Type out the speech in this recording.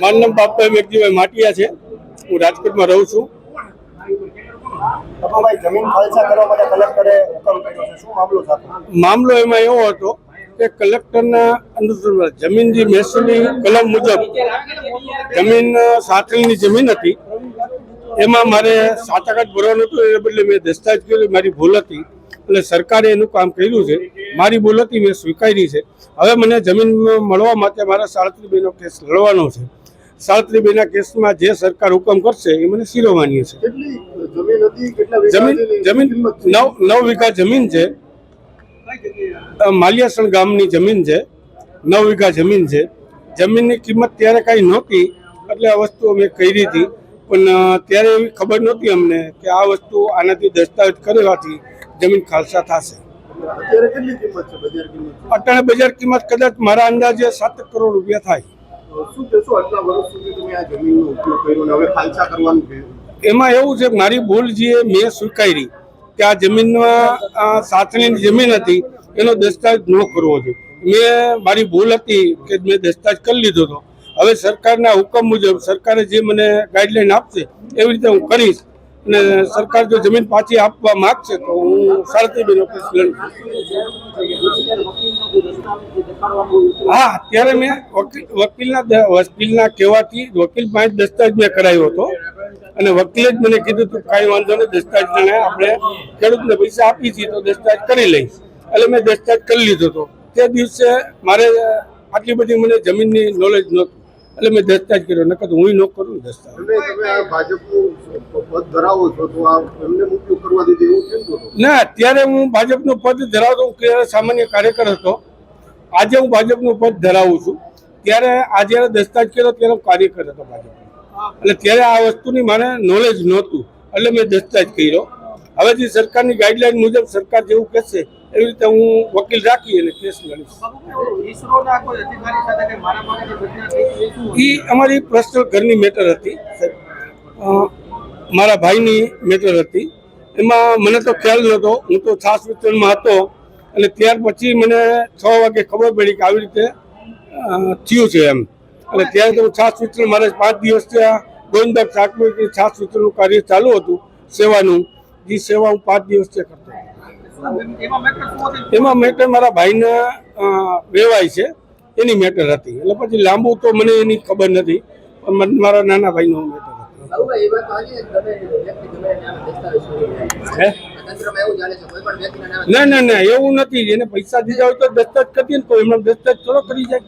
મારું નામ બાપભાઈ મેઘજીભાઈ માટિયા છે. હું રાજકોટમાં રહું છું. જમીન ખાલસા કરવા માટે કલેક્ટરે હુકમ કર્યો છે, શું મામલો છે? મામલો એમાં એવો હતો કે કલેક્ટરના અનુસાર જમીન જે મહેસૂલી કલમ મુજબ જમીન સાથળની જમીન હતી, એમાં મારે 7 ભરવાનું હતું. એ બદલે મેં દસ્તાવેજ કર્યું, મારી ભૂલ હતી. એટલે સરકારે એનું કામ કર્યું છે. મારી ભૂલ હતી, મેં સ્વીકારી છે. હવે મને જમીન મળવા માટે મારા 37B કેસ લડવાનો છે. 37B કેસમાં જે સરકાર હુકમ કરશે એ મને શિરોમાન્ય છે. જમીન 9 વીઘા જમીન છે. માલિયાસણ ગામની જમીન છે. 9 વીઘા જમીન છે. જમીનની કિંમત ત્યારે કાંઈ નહોતી, એટલે આ વસ્તુ અમે કરી હતી. પણ ત્યારે એવી ખબર નહોતી અમને કે આ વસ્તુ આનાથી દસ્તાવેજ કરેવાથી જમીન ખાલસા થશે. અત્યારે બજાર કિંમત કદાચ મારા અંદાજે 7 કરોડ રૂપિયા થાય. એમાં એવું છે કે મારી ભૂલ જે મેં સ્વીકારી કે આ જમીનમાં સાથળીની જમીન હતી, એનો દસ્તાવેજ ન કરવો જોઈએ. મારી ભૂલ હતી કે મેં દસ્તાવેજ કરી લીધો હતો. હવે સરકારના હુકમ મુજબ સરકારે જે મને ગાઈડલાઈન આપશે એવી રીતે હું કરીશ. અને સરકાર જો જમીન પાછી આપવા માંગશે તો હું 37B કેસ લડીશ. હા, ત્યારે મેં વકીલના કહેવાથી વકીલ પાસે દસ્તાવેજ મેં કરાવ્યો હતો. અને વકીલે જ મને કીધું તું કાંઈ વાંધો નહીં, દસ્તાવેજ આપણે ખેડૂતને પૈસા આપી છીએ તો દસ્તાવેજ કરી લઈશ. એટલે મેં દસ્તાવેજ કરી લીધો હતો. તે દિવસે મારે આટલી બધી મને જમીનની નોલેજ નહોતું, એટલે મેં દસ્તાવેજ કર્યો. નકર હું ન કરું દસ્તાવેજ. ના, ત્યારે હું ભાજપનું પદ ધરાવતો, હું સામાન્ય કાર્યકર હતો. આજે હું ભાજપનું પદ ધરાવું છું. ત્યારે આજે દસ્તાવેજ કર્યો ત્યારે હું કાર્યકર હતો ભાજપ. એટલે ત્યારે આ વસ્તુની મને નોલેજ નહોતું, એટલે મેં દસ્તાવેજ કર્યો. હવે જે સરકારની ગાઈડલાઈન મુજબ સરકાર જેવું કહેશે એવી રીતે હું વકીલ રાખી અને કેસ લડીશ. એ અમારી પર્સનલ ઘરની મેટર હતી, મારા ભાઈની મેટર હતી. એમાં મને તો ખ્યાલ નહોતો. હું તો છાસ વિતરણમાં હતો. અને ત્યાર પછી મને 6 વાગે ખબર પડી કે આવી રીતે થયું છે એમ. અને ત્યારે તો છાસ વિતરણ મારે 5 દિવસ ત્યાં ગોવિંદબાગ શાકભાજી છાસ વિતરણનું કાર્ય ચાલુ હતું, સેવાનું. એ સેવા હું 5 દિવસ કરતો. એમાં મેટર મારા ભાઈના વેવાય છે, એની મેટર હતી. એટલે પછી લાંબુ તો મને એની ખબર નથી, પણ મારા નાના ભાઈનો મેટર હતો. ના, એવું નથી. એને પૈસા દીધા હોય તો દસ્તાવેજ કરીએ ને, તો એમનો દસ્તાવેજ થોડો કરી જાય.